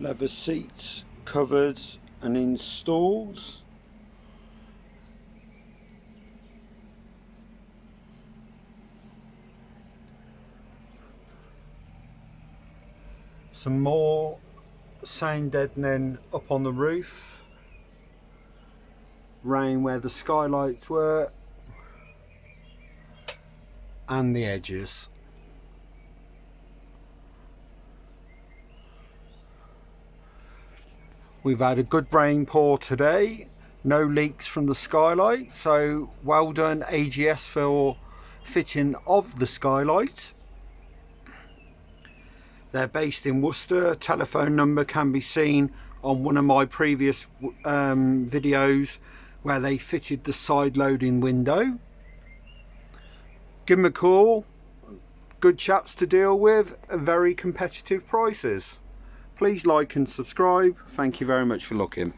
leather seats covered and installed. Some more sound deadening up on the roof, rain where the skylights were, and the edges. We've had a good rainpour today, no leaks from the skylight, so well done AGS for fitting of the skylight. They're based in Worcester. Telephone number can be seen on one of my previous videos where they fitted the side loading window. Give them a call. Good chaps to deal with, very competitive prices. Please like and subscribe. Thank you very much for looking.